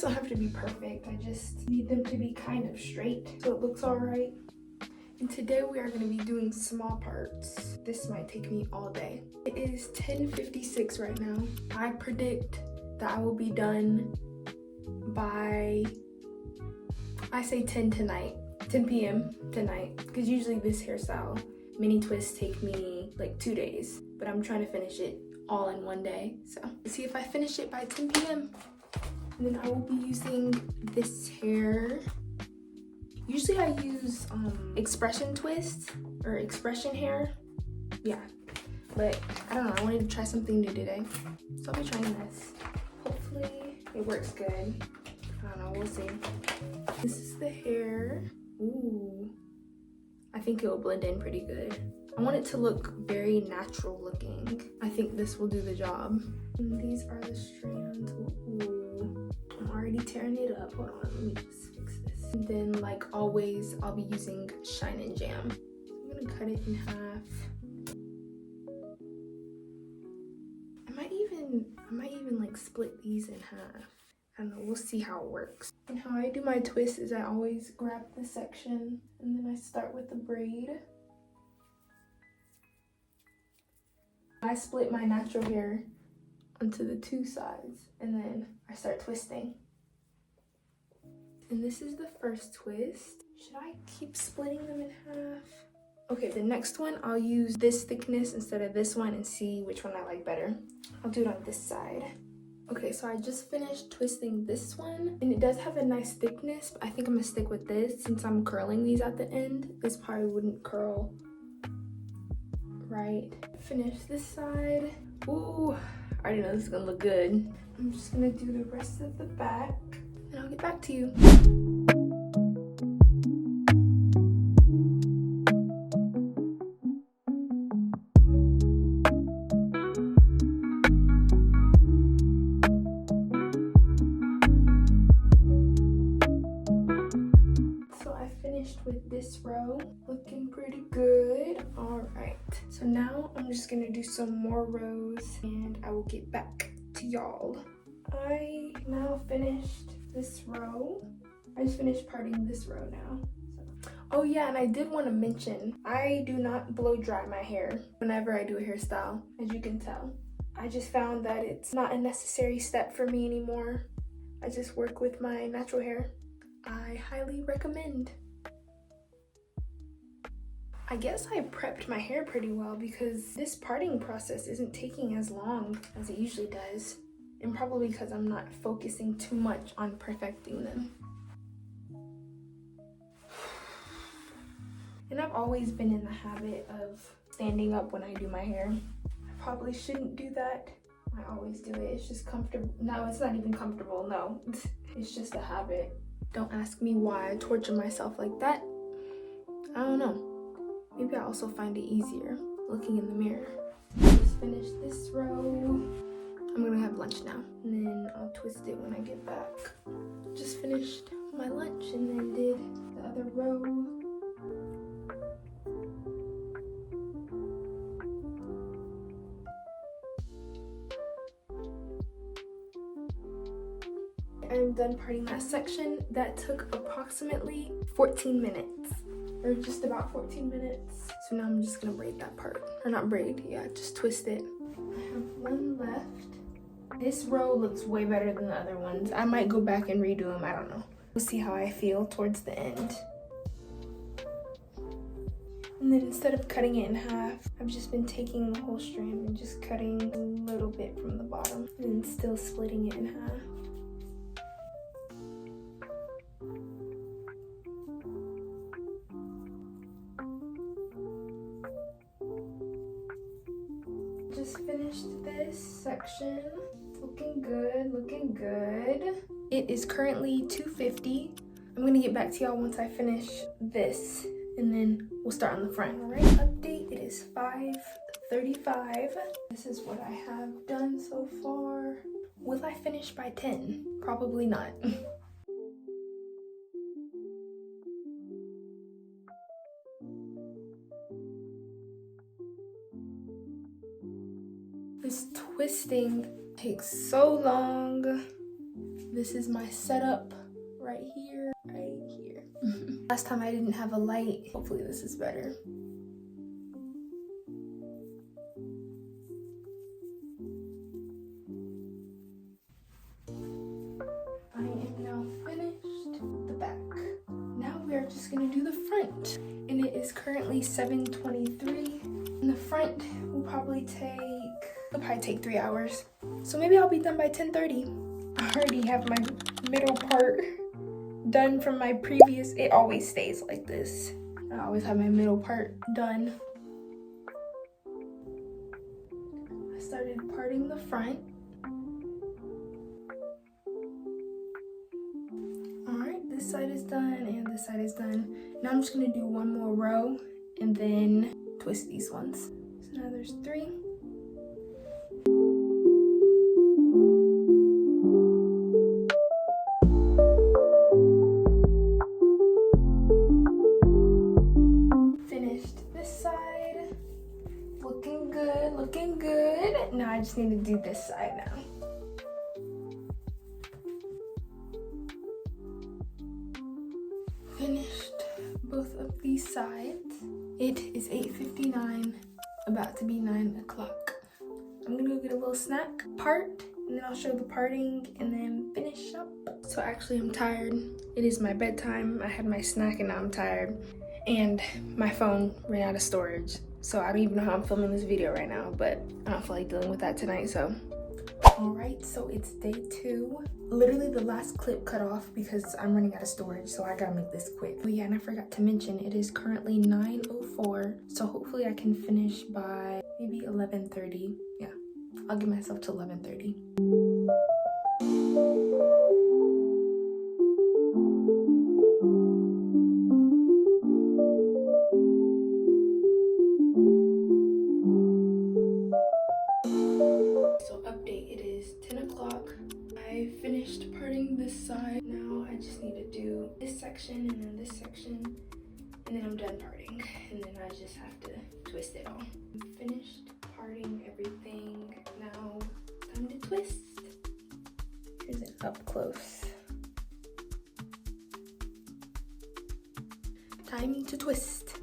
Don't have to be perfect. I just need them to be kind of straight so it looks all right. And today we are going to be doing small parts. This might take me all day. It is 10:56 right now. I predict that I will be done by, I say 10 tonight, 10 p.m. tonight, because usually this hairstyle mini twists take me like 2 days, but I'm trying to finish it all in one day. So let's see if I finish it by 10 p.m. And then I will be using this hair. Usually I use expression twist or expression hair. Yeah, but I don't know, I wanted to try something new today. So I'll be trying this. Hopefully it works good. I don't know, we'll see. This is the hair. Ooh, I think it will blend in pretty good. I want it to look very natural looking. I think this will do the job. And these are the strands. Ooh, I'm already tearing it up. Hold on, let me just fix this. And then, like always, I'll be using Shine and Jam. I'm gonna cut it in half. I might even like split these in half. I don't know, we'll see how it works. And how I do my twist is I always grab this section and then I start with the braid. I split my natural hair onto the two sides and then I start twisting. And this is the first twist. Should I keep splitting them in half? Okay, the next one I'll use this thickness instead of this one and see which one I like better. I'll do it on this side. Okay, so I just finished twisting this one and it does have a nice thickness, but I think I'm gonna stick with this since I'm curling these at the end. This probably wouldn't curl right. Finish this side. Ooh, I already know this is gonna look good. I'm just gonna do the rest of the back and I'll get back to you. So I finished with this row, looking pretty good. All right, so now I'm just gonna do some more rows and I will get back to y'all. I now finished this row. I just finished parting this row now. So. Oh yeah, and I did want to mention, I do not blow dry my hair whenever I do a hairstyle, as you can tell. I just found that it's not a necessary step for me anymore. I just work with my natural hair. I highly recommend. I guess I prepped my hair pretty well because this parting process isn't taking as long as it usually does. And probably because I'm not focusing too much on perfecting them. And I've always been in the habit of standing up when I do my hair. I probably shouldn't do that. I always do it. It's just comfortable. No, it's not even comfortable. No, it's just a habit. Don't ask me why I torture myself like that. I don't know. Maybe I also find it easier looking in the mirror. Just finished this row. I'm gonna have lunch now, and then I'll twist it when I get back. Just finished my lunch and then did the other row. I'm done parting that section. That took approximately 14 minutes, or just about 14 minutes. So now I'm just gonna braid that part, or not braid, yeah, just twist it. I have one left. This row looks way better than the other ones. I might go back and redo them, I don't know. We'll see how I feel towards the end. And then instead of cutting it in half, I've just been taking the whole strand and just cutting a little bit from the bottom and then still splitting it in half. just finished this section. Looking good, looking good. It is currently 2:50. I'm gonna get back to y'all once I finish this, and then we'll start on the front. All right, update, it is 5:35. This is what I have done so far. Will I finish by 10? Probably not. This twisting takes so long. This is my setup right here, right here. Last time I didn't have a light. Hopefully this is better. I am now finished the back. Now we are just gonna do the front. And it is currently 7:23. And the front will probably take 3 hours. So maybe I'll be done by 10:30. I already have my middle part done from my previous. It always stays like this. I always have my middle part done. I started parting the front. Alright, this side is done and this side is done. Now I'm just gonna do one more row and then twist these ones. So now there's 3. Looking good. Now I just need to do this side now. Finished both of these sides. It is 8:59, about to be 9 o'clock. I'm gonna go get a little snack, part, and then I'll show the parting and then finish up. So actually I'm tired. It is my bedtime. I had my snack and now I'm tired. And my phone ran out of storage. So I don't even know how I'm filming this video right now, but I don't feel like dealing with that tonight, so. All right, so it's day 2. Literally the last clip cut off because I'm running out of storage, so I gotta make this quick. Oh yeah, and I forgot to mention, it is currently 9:04, so hopefully I can finish by maybe 11:30. Yeah, I'll give myself to 11:30. I finished parting this side. Now I just need to do this section and then this section, and then I'm done parting. And then I just have to twist it all. I'm finished parting everything. Now time to twist. Here's it up close. Time to twist.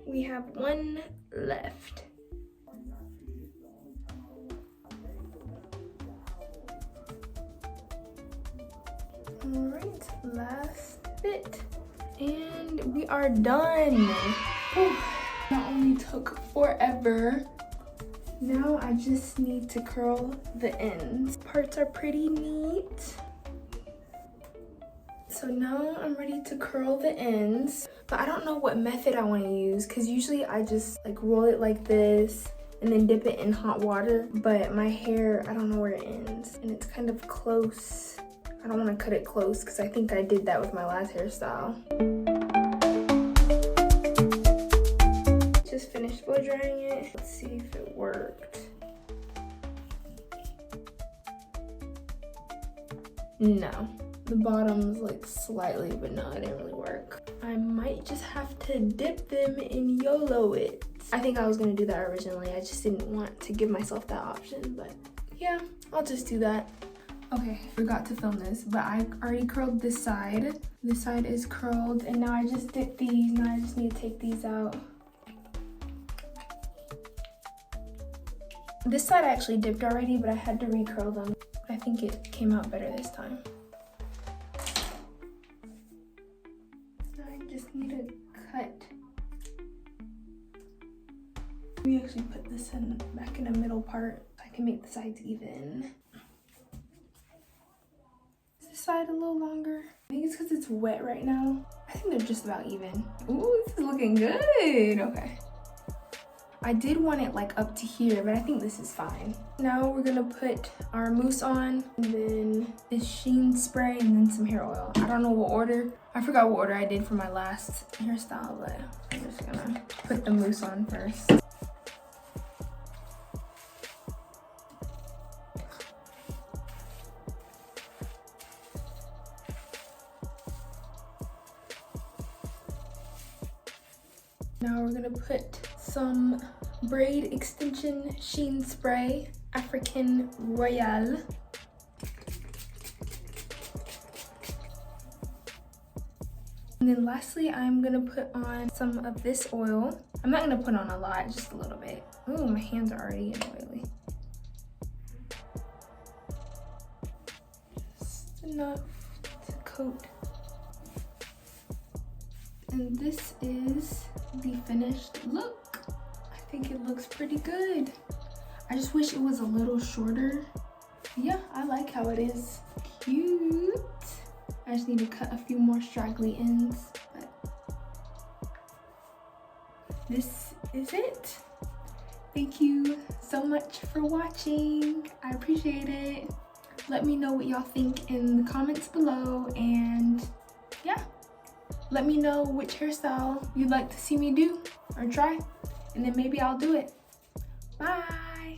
We have one left. All right, last bit. And we are done. Whew. That only took forever. Now I just need to curl the ends. Parts are pretty neat. So now I'm ready to curl the ends, but I don't know what method I want to use because usually I just like roll it like this and then dip it in hot water, but my hair, I don't know where it ends and it's kind of close. I don't want to cut it close because I think I did that with my last hairstyle. Just finished blow drying it. Let's see if it worked. No. The bottom's like slightly, but no, it didn't really work. I might just have to dip them in YOLO it. I think I was gonna do that originally. I just didn't want to give myself that option, but yeah, I'll just do that. Okay, forgot to film this, but I already curled this side. This side is curled, and now I just dip these. Now I just need to take these out. This side I actually dipped already, but I had to recurl them. I think it came out better this time. I just need to cut. We actually put this in back in the middle part so I can make the sides even. Is this side a little longer? I think it's because it's wet right now. I think they're just about even. Ooh, this is looking good. Okay. I did want it like up to here, but I think this is fine. Now we're gonna put our mousse on, and then this sheen spray, and then some hair oil. I don't know what order. I forgot what order I did for my last hairstyle, but I'm just gonna put the mousse on first. Now we're gonna put some braid extension sheen spray, African Royale. And then lastly, I'm gonna put on some of this oil. I'm not gonna put on a lot, just a little bit. Ooh, my hands are already getting oily. Just enough to coat. And this is the finished look. I think it looks pretty good. I just wish it was a little shorter. Yeah, I like how it is. Cute. I just need to cut a few more straggly ends, but this is it. Thank you so much for watching. I appreciate it. Let me know what y'all think in the comments below, and yeah, let me know which hairstyle you'd like to see me do or try, and then maybe I'll do it. Bye.